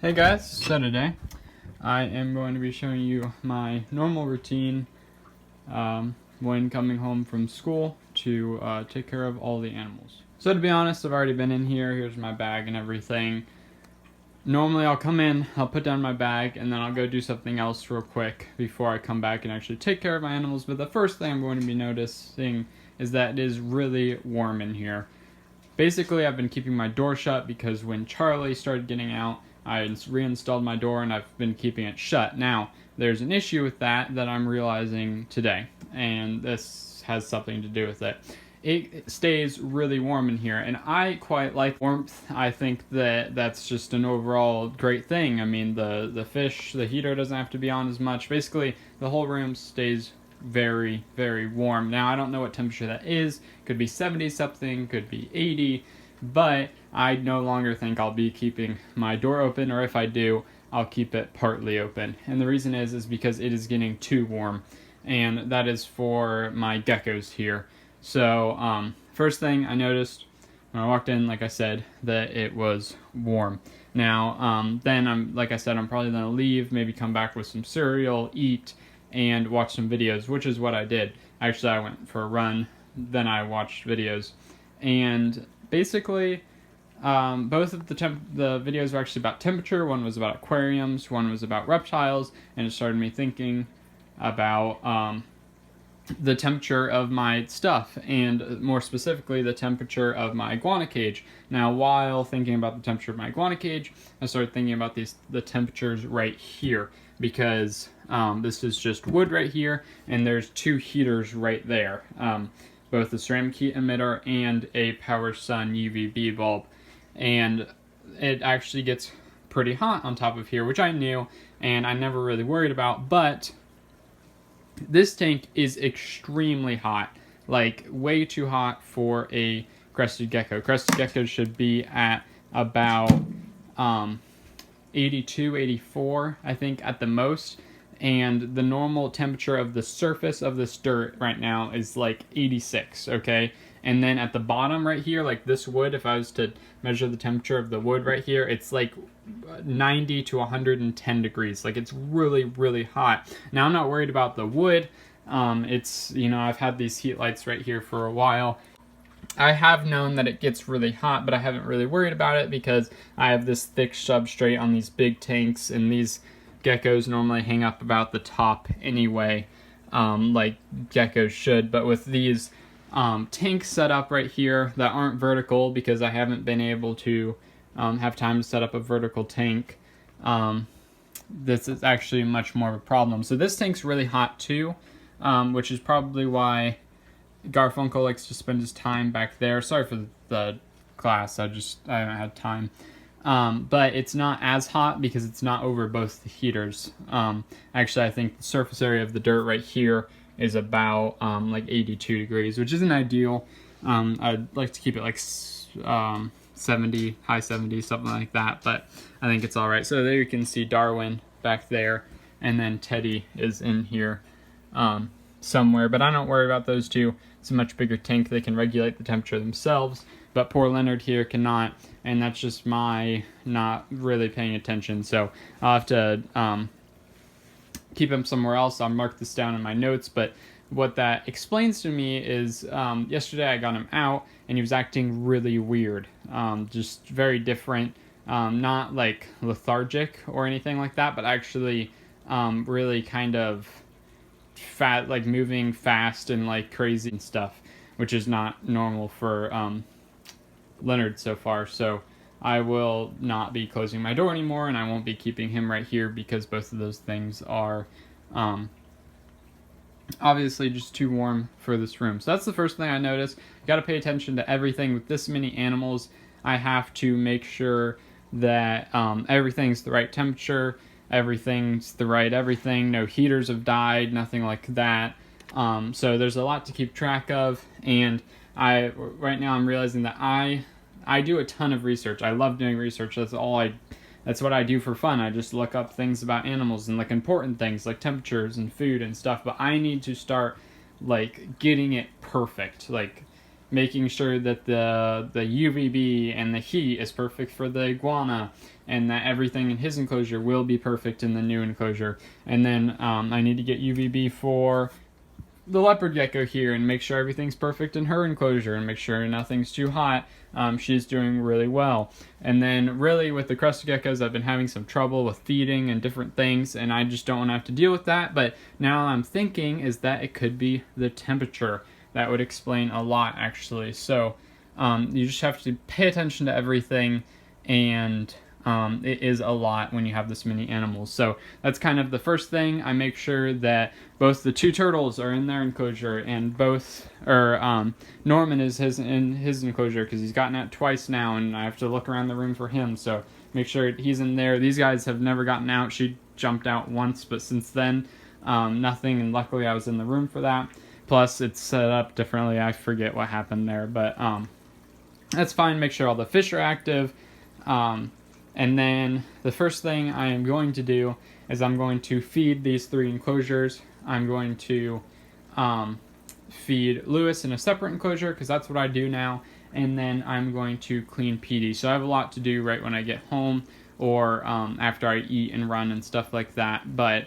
Hey guys, so today I am going to be showing you my normal routine when coming home from school to take care of all the animals. So to be honest, I've already been in here. Here's my bag and everything. Normally I'll come in, I'll put down my bag, and then I'll go do something else real quick before I come back and actually take care of my animals. But the first thing I'm going to be noticing is that it is really warm in here. Basically, I've been keeping my door shut because when Charlie started getting out, I reinstalled my door and I've been keeping it shut. Now, there's an issue with that I'm realizing today, and this has something to do with it. It stays really warm in here, and I quite like warmth. I think that that's just an overall great thing. I mean, the heater doesn't have to be on as much. Basically, the whole room stays very, very warm. Now, I don't know what temperature that is. Could be 70 something, could be 80, but I no longer think I'll be keeping my door open, or if I do, I'll keep it partly open. And the reason is because it is getting too warm, and that is for my geckos here. So, first thing I noticed when I walked in, like I said, that it was warm. Now, then I'm probably gonna leave, maybe come back with some cereal, eat, and watch some videos, which is what I did. Actually, I went for a run, then I watched videos, and basically, both of the videos were actually about temperature. One was about aquariums, one was about reptiles, and it started me thinking about the temperature of my stuff, and more specifically, the temperature of my iguana cage. Now, while thinking about the temperature of my iguana cage, I started thinking about the temperatures right here, because this is just wood right here, and there's two heaters right there. Both the ceramic heat emitter and a Power Sun UVB bulb. And it actually gets pretty hot on top of here, which I knew, and I never really worried about, but this tank is extremely hot, like way too hot for a crested gecko. Crested geckos should be at about 82, 84, I think, at the most. And the normal temperature of the surface of this dirt right now is like 86, okay? And then at the bottom right here, like this wood, if I was to measure the temperature of the wood right here, it's like 90 to 110 degrees. Like, it's really, really hot. Now, I'm not worried about the wood. I've had these heat lights right here for a while. I have known that it gets really hot, but I haven't really worried about it because I have this thick substrate on these big tanks, and these geckos normally hang up about the top anyway, like geckos should. But with these tanks set up right here that aren't vertical, because I haven't been able to have time to set up a vertical tank, this is actually much more of a problem. So this tank's really hot too, which is probably why Garfunkel likes to spend his time back there. Sorry for the class, I haven't had time. But it's not as hot because it's not over both the heaters. Actually, I think the surface area of the dirt right here is about like 82 degrees, which isn't ideal. I'd like to keep it like 70, high 70s, something like that, but I think it's all right. So there you can see Darwin back there, and then Teddy is in here somewhere, but I don't worry about those two. It's a much bigger tank. They can regulate the temperature themselves, but poor Leonard here cannot, and that's just my not really paying attention. So I'll have to keep him somewhere else. I'll mark this down in my notes, but what that explains to me is yesterday I got him out, and he was acting really weird, just very different, not like lethargic or anything like that, but actually really kind of fat, like moving fast and like crazy and stuff, which is not normal for Leonard so far. So I will not be closing my door anymore, and I won't be keeping him right here because both of those things are obviously just too warm for this room. So that's the first thing I noticed. Got to pay attention to everything. With this many animals, I have to make sure that everything's the right temperature, everything's the right everything. No heaters have died, nothing like that. So there's a lot to keep track of, and right now I'm realizing that I do a ton of research. I love doing research. That's what I do for fun. I just look up things about animals and like important things like temperatures and food and stuff. But I need to start like getting it perfect. Like making sure that the UVB and the heat is perfect for the iguana, and that everything in his enclosure will be perfect in the new enclosure. And then I need to get UVB for the leopard gecko here and make sure everything's perfect in her enclosure and make sure nothing's too hot. She's doing really well. And then really with the crested geckos, I've been having some trouble with feeding and different things, and I just don't want to have to deal with that. But now I'm thinking is that it could be the temperature. That would explain a lot, actually. So you just have to pay attention to everything, and it is a lot when you have this many animals. So that's kind of the first thing. I make sure that both the two turtles are in their enclosure, and Norman is in his enclosure because he's gotten out twice now, and I have to look around the room for him. So make sure he's in there. These guys have never gotten out. She jumped out once, but since then, nothing, and luckily I was in the room for that. Plus, it's set up differently. I forget what happened there, but that's fine. Make sure all the fish are active. And then the first thing I am going to do is I'm going to feed these 3 enclosures. I'm going to feed Lewis in a separate enclosure because that's what I do now. And then I'm going to clean Petey. So I have a lot to do right when I get home or after I eat and run and stuff like that. But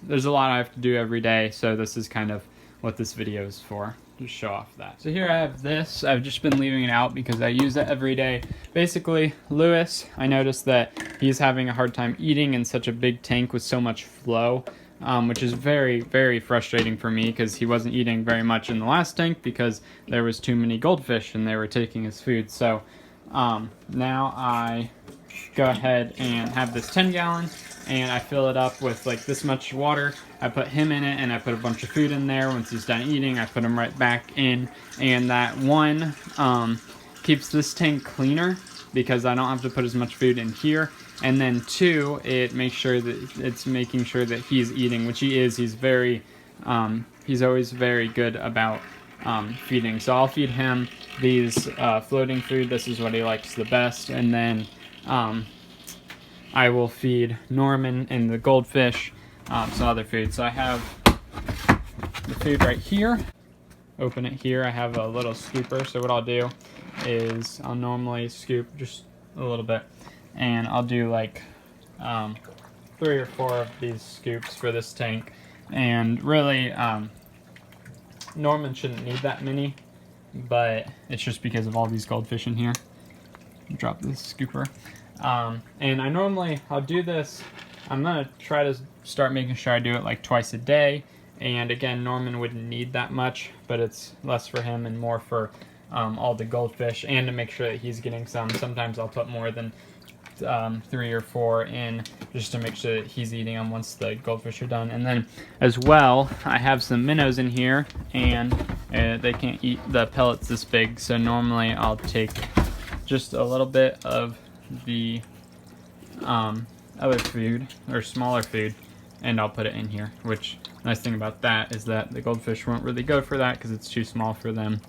there's a lot I have to do every day. So this is kind of what this video is for. Just show off that. So here I have this. I've just been leaving it out because I use it every day. Basically, Lewis, I noticed that he's having a hard time eating in such a big tank with so much flow, which is very, very frustrating for me because he wasn't eating very much in the last tank because there was too many goldfish and they were taking his food. So now I go ahead and have this 10-gallon and I fill it up with like this much water. I put him in it and I put a bunch of food in there. Once he's done eating, I put him right back in, and that one keeps this tank cleaner because I don't have to put as much food in here. And then 2, it makes sure that it's making sure that he's eating, which he is. He's very he's always very good about feeding. So I'll feed him these floating food. This is what he likes the best. And then I will feed Norman and the goldfish some other food. So I have the food right here. Open it here. I have a little scooper. So what I'll do is I'll normally scoop just a little bit, and I'll do like 3 or 4 of these scoops for this tank. And really, Norman shouldn't need that many, but it's just because of all these goldfish in here. Drop this scooper. And I'll do this, I'm going to try to start making sure I do it like twice a day. And again, Norman wouldn't need that much, but it's less for him and more for all the goldfish, and to make sure that he's getting some. Sometimes I'll put more than 3 or 4 in just to make sure that he's eating them once the goldfish are done. And then as well, I have some minnows in here, and they can't eat the pellets this big, so normally I'll take just a little bit of the other food or smaller food, and I'll put it in here. Which nice thing about that is that the goldfish won't really go for that because it's too small for them,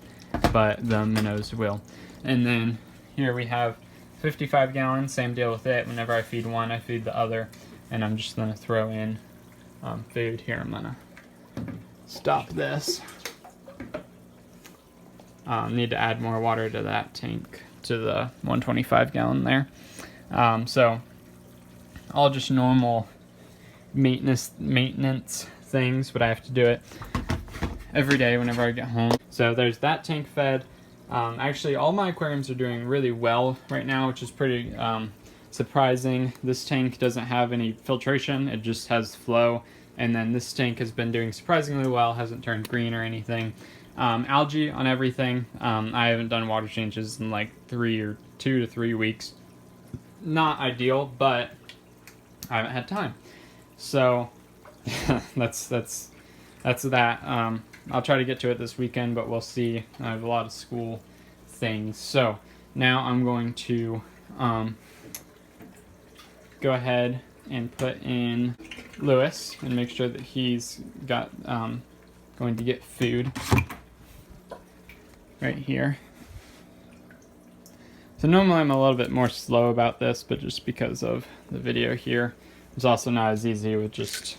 but the minnows will. And then here we have 55 gallons, same deal with it. Whenever I feed one, I feed the other, and I'm just gonna throw in food here. I'm gonna stop this. Need to add more water to that tank, to the 125 gallon there. So all just normal maintenance things, but I have to do it every day whenever I get home. So there's that tank fed. Actually, all my aquariums are doing really well right now, which is pretty surprising. This tank doesn't have any filtration, it just has flow. And then this tank has been doing surprisingly well, hasn't turned green or anything. Algae on everything. I haven't done water changes in like 2 to 3 weeks. Not ideal, but I haven't had time. So that's that. I'll try to get to it this weekend, but we'll see. I have a lot of school things. So now I'm going to go ahead and put in Lewis and make sure that he's got going to get food right here. So normally I'm a little bit more slow about this, but just because of the video here, it's also not as easy with just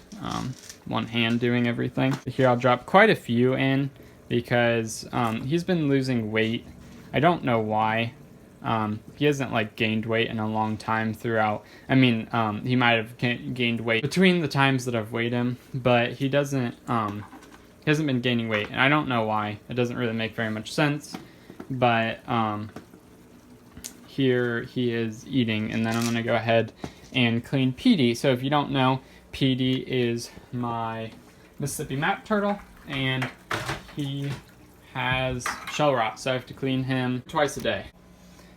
one hand doing everything. Here I'll drop quite a few in because he's been losing weight. I don't know why. He hasn't like gained weight in a long time throughout. I mean, he might have gained weight between the times that I've weighed him, but he doesn't. He hasn't been gaining weight, and I don't know why. It doesn't really make very much sense. But here he is eating, and then I'm gonna go ahead and clean Petey. So if you don't know, Petey is my Mississippi map turtle, and he has shell rot, so I have to clean him twice a day.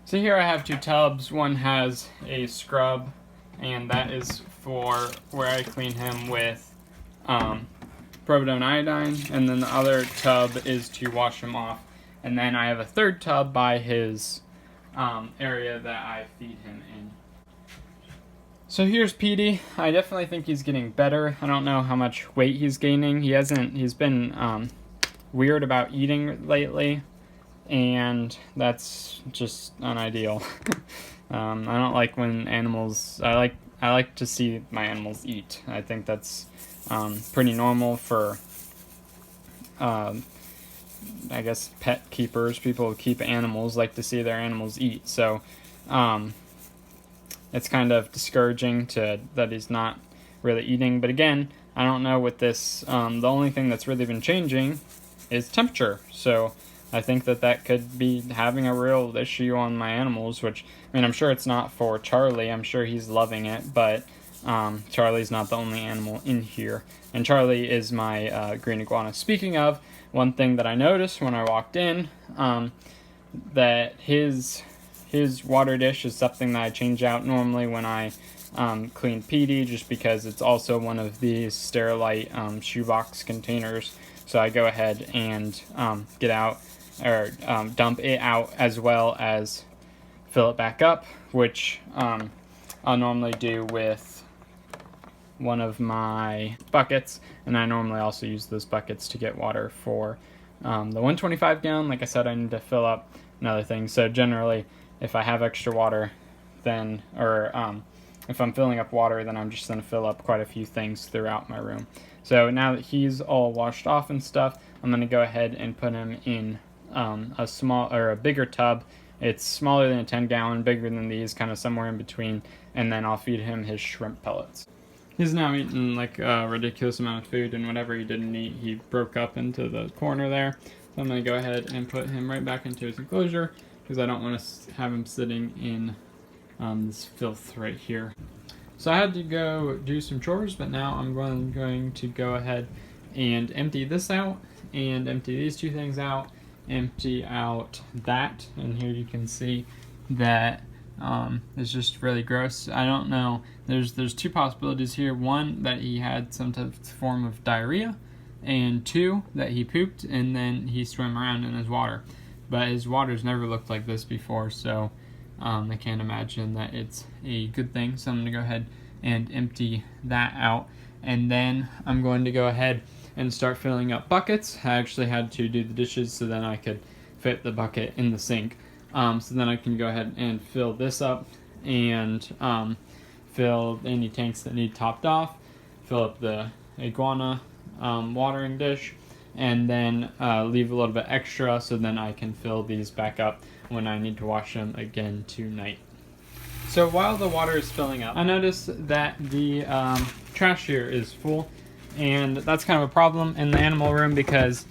So here I have 2 tubs. One has a scrub, and that is for where I clean him with povidone iodine, and then the other tub is to wash him off. And then I have a 3rd tub by his area that I feed him in. So here's Petey. I definitely think he's getting better. I don't know how much weight he's gaining. He's been weird about eating lately, and that's just unideal. I don't like when animals, I like to see my animals eat. I think that's pretty normal for I guess pet keepers. People who keep animals like to see their animals eat. So it's kind of discouraging that he's not really eating. But again, I don't know with this. The only thing that's really been changing is temperature. So I think that could be having a real issue on my animals, which, I mean, I'm sure it's not for Charlie. I'm sure he's loving it, but Charlie's not the only animal in here. And Charlie is my green iguana. Speaking of, one thing that I noticed when I walked in, that his water dish is something that I change out normally when I clean Petey, just because it's also one of these Sterilite shoebox containers. So I go ahead and get out, or dump it out, as well as fill it back up, which I'll normally do with one of my buckets, and I normally also use those buckets to get water for the 125 gallon. Like I said, I need to fill up another thing. So generally, if I have extra water, then, or if I'm filling up water, then I'm just going to fill up quite a few things throughout my room. So now that he's all washed off and stuff, I'm going to go ahead and put him in a small, or a bigger tub. It's smaller than a 10 gallon, bigger than these, kind of somewhere in between, and then I'll feed him his shrimp pellets. He's now eating like a ridiculous amount of food, and whatever he didn't eat, he broke up into the corner there. So I'm going to go ahead and put him right back into his enclosure, because I don't want to have him sitting in this filth right here. So I had to go do some chores, but now I'm going to go ahead and empty this out, and empty these 2 things out, empty out that, and here you can see that it's just really gross. I don't know, there's 2 possibilities here. 1, that he had some type of form of diarrhea, and 2, that he pooped and then he swam around in his water. But his water's never looked like this before, so I can't imagine that it's a good thing. So I'm going to go ahead and empty that out, and then I'm going to go ahead and start filling up buckets. I actually had to do the dishes so then I could fit the bucket in the sink. So then I can go ahead and fill this up, and fill any tanks that need topped off, fill up the iguana watering dish, and then leave a little bit extra so then I can fill these back up when I need to wash them again tonight. So while the water is filling up, I noticed that the trash here is full, and that's kind of a problem in the animal room, because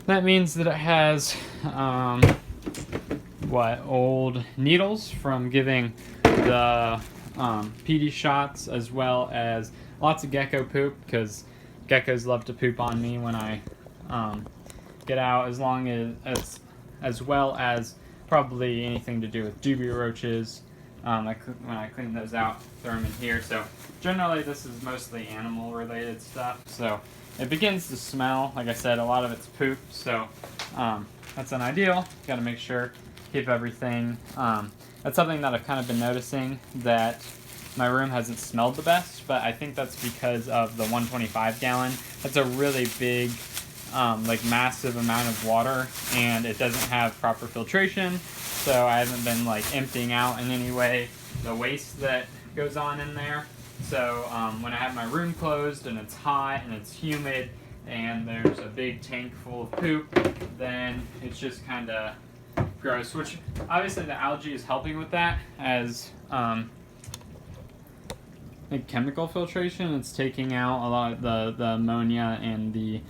that means that it has old needles from giving the PD shots, as well as lots of gecko poop, because geckos love to poop on me when I get out, as well as probably anything to do with dubia roaches. When I clean those out, throw them in here. So generally this is mostly animal related stuff. So it begins to smell. Like I said, a lot of it's poop, so that's unideal. Got to make sure, keep everything. That's something that I've kind of been noticing, that my room hasn't smelled the best, but I think that's because of the 125 gallon. That's a really big, like massive amount of water, and it doesn't have proper filtration. So I haven't been like emptying out in any way the waste that goes on in there. So when I have my room closed and it's hot and it's humid, and there's a big tank full of poop, then it's just kind of gross, which obviously the algae is helping with that as like chemical filtration. It's taking out a lot of the ammonia and the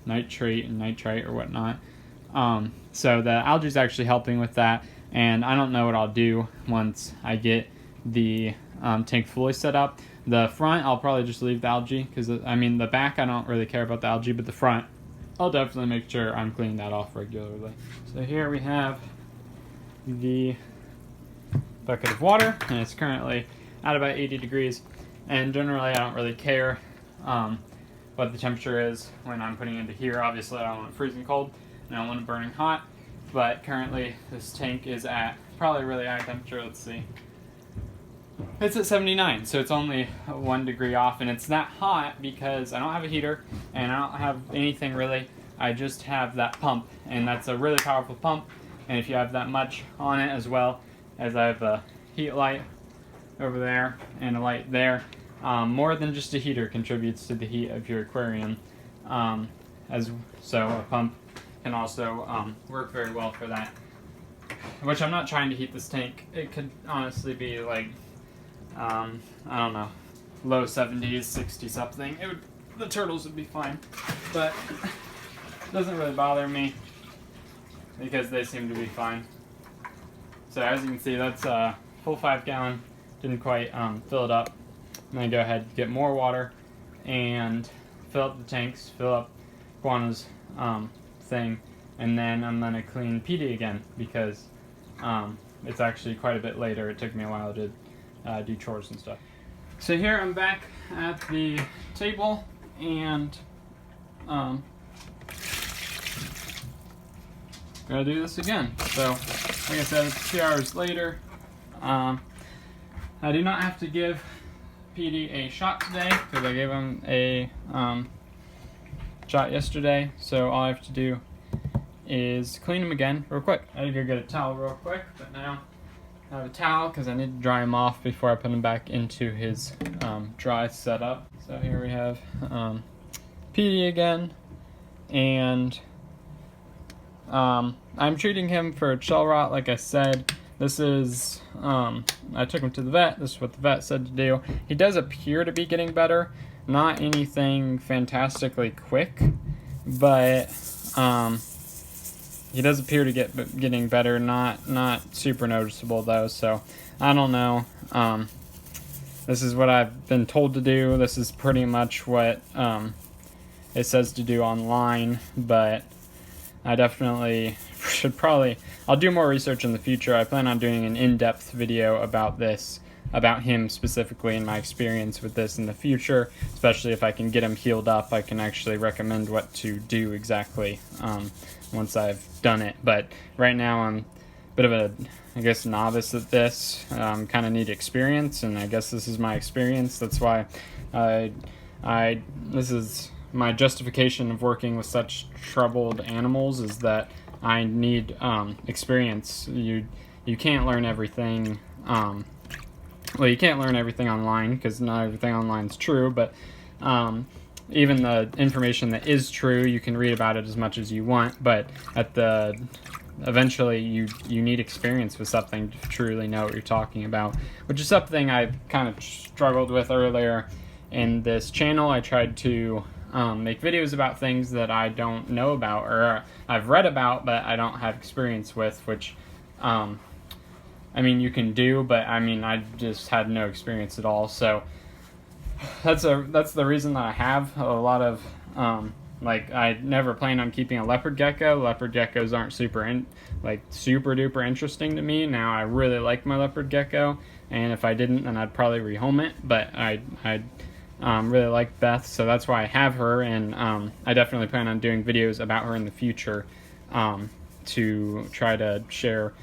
nitrate and nitrite or whatnot. So the algae is actually helping with that, and I don't know what I'll do once I get the tank fully set up. The front, I'll probably just leave the algae, because I mean the back I don't really care about the algae, but the front, I'll definitely make sure I'm cleaning that off regularly. So here we have the bucket of water, and it's currently at about 80 degrees, and generally I don't really care what the temperature is when I'm putting it into here. Obviously I don't want it freezing cold, and I don't want it burning hot, but currently this tank is at probably a really high temperature. Let's see. It's at 79, so it's only 1 degree off, and it's that hot because I don't have a heater and I don't have anything really. I just have that pump, and that's a really powerful pump, and if you have that much on it, as well as I have a heat light over there and a light there, more than just a heater contributes to the heat of your aquarium. So a pump can also work very well for that, which I'm not trying to heat this tank. It could honestly be like I don't know, low 70s, 60 something. The turtles would be fine, but it doesn't really bother me because they seem to be fine. So as you can see, that's a full 5 gallon. Didn't quite fill it up. I'm gonna go ahead and get more water and fill up the tanks, fill up Guana's thing, and then I'm gonna clean PD again because it's actually quite a bit later. It took me a while to do chores and stuff. So here I'm back at the table, and gonna do this again. So like I said, it's 2 hours later. I do not have to give PD a shot today because I gave him a shot yesterday, so all I have to do is clean him again real quick. I had to go get a towel real quick, but now I have a towel because I need to dry him off before I put him back into his dry setup. So here we have PD again, and I'm treating him for shell rot. Like I said, this is I took him to the vet. This is what the vet said to do. He does appear to be getting better, not anything fantastically quick, but he does appear to getting better, not super noticeable though, so I don't know. This is what I've been told to do. This is pretty much what it says to do online, but I definitely should I'll do more research in the future. I plan on doing an in-depth video about this, about him specifically and my experience with this in the future, especially if I can get him healed up. I can actually recommend what to do exactly once I've done it. But right now I'm a bit of a, I guess, novice at this. Kind of need experience, and I guess this is my experience. That's why this is my justification of working with such troubled animals, is that I need experience. You can't learn everything. Well, you can't learn everything online because not everything online is true, but even the information that is true, you can read about it as much as you want, but eventually you need experience with something to truly know what you're talking about, which is something I kind of struggled with earlier in this channel. I tried to make videos about things that I don't know about, or I've read about but I don't have experience with, which I mean, you can do, but I mean, I just had no experience at all. So that's the reason that I have a lot of like, I never planned on keeping a leopard gecko. Leopard geckos aren't super duper interesting to me. Now I really like my leopard gecko, and if I didn't, then I'd probably rehome it. But I really like Beth, so that's why I have her, and I definitely plan on doing videos about her in the future to try to share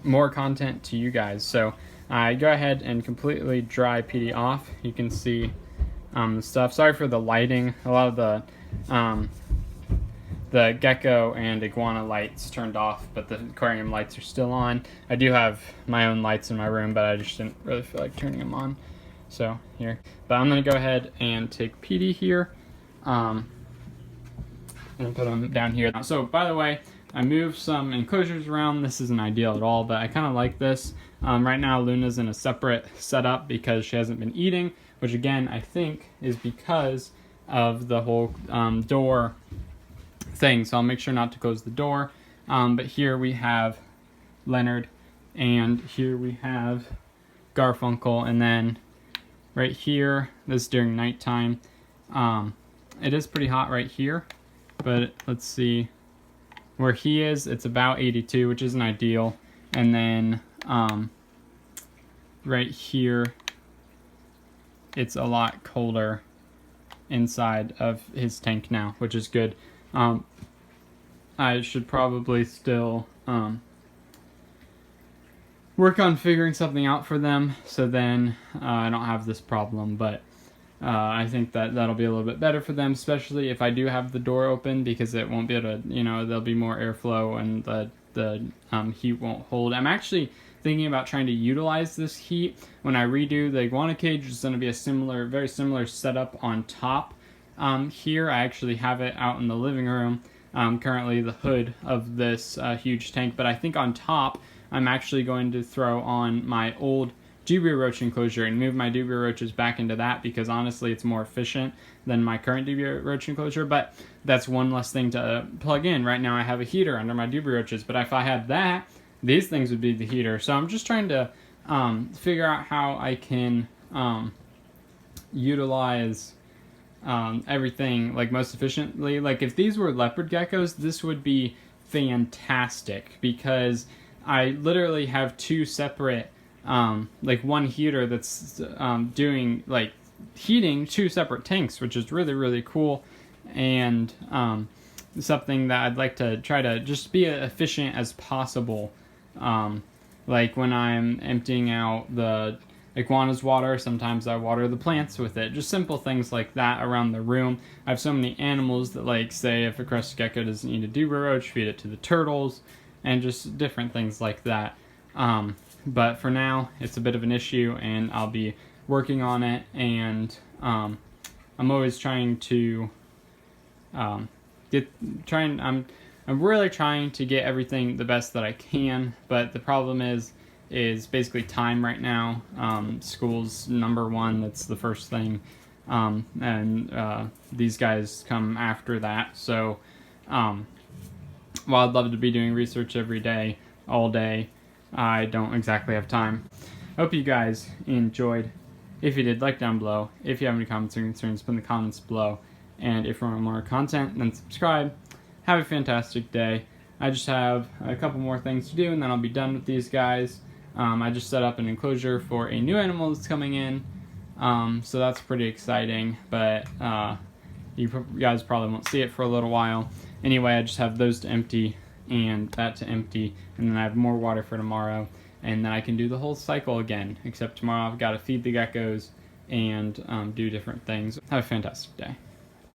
more content to you guys. So I go ahead and completely dry PD off. You can see the stuff. Sorry for the lighting. A lot of the gecko and iguana lights turned off, but the aquarium lights are still on. I do have my own lights in my room, but I just didn't really feel like turning them on. So here, but I'm gonna go ahead and take PD here and put them down here. So by the way, I moved some enclosures around. This isn't ideal at all, but I kind of like this. Right now Luna's in a separate setup because she hasn't been eating, which again I think is because of the whole door thing. So I'll make sure not to close the door. But here we have Leonard, and here we have Garfunkel, and then right here, this is during nighttime. It is pretty hot right here, but let's see where he is. It's about 82, which isn't ideal. And then right here, it's a lot colder inside of his tank now, which is good. I should probably still work on figuring something out for them, so then I don't have this problem, but I think that that'll be a little bit better for them, especially if I do have the door open, because it won't be able to, there'll be more airflow and the heat won't hold. I'm actually thinking about trying to utilize this heat when I redo the iguana cage. It's going to be a very similar setup on top. Here I actually have it out in the living room, currently the hood of this huge tank, but I think on top I'm actually going to throw on my old dubia roach enclosure and move my dubia roaches back into that, because honestly it's more efficient than my current dubia roach enclosure. But that's one less thing to plug in. Right now I have a heater under my dubia roaches, but if I had that, these things would be the heater. So I'm just trying to figure out how I can utilize everything like most efficiently. Like if these were leopard geckos, this would be fantastic, because I literally have two separate like one heater that's doing like heating two separate tanks, which is really, really cool, and something that I'd like to try to just be as efficient as possible. Like when I'm emptying out the iguana's water, sometimes I water the plants with it. Just simple things like that around the room. I have so many animals that, like, say if a crested gecko doesn't eat a dubia roach, feed it to the turtles, and just different things like that. But for now, it's a bit of an issue, and I'll be working on it, and I'm always trying to I'm really trying to get everything the best that I can, but the problem is basically time right now. School's number one, that's the first thing, and these guys come after that. So while I'd love to be doing research every day, all day, I don't exactly have time. Hope you guys enjoyed. If you did, like down below. If you have any comments or concerns, put in the comments below. And if you want more content, then subscribe. Have a fantastic day. I just have a couple more things to do, and then I'll be done with these guys. I just set up an enclosure for a new animal that's coming in, so that's pretty exciting, but you guys probably won't see it for a little while. Anyway, I just have those to empty and that to empty, and then I have more water for tomorrow, and then I can do the whole cycle again, except tomorrow I've got to feed the geckos and do different things. Have a fantastic day.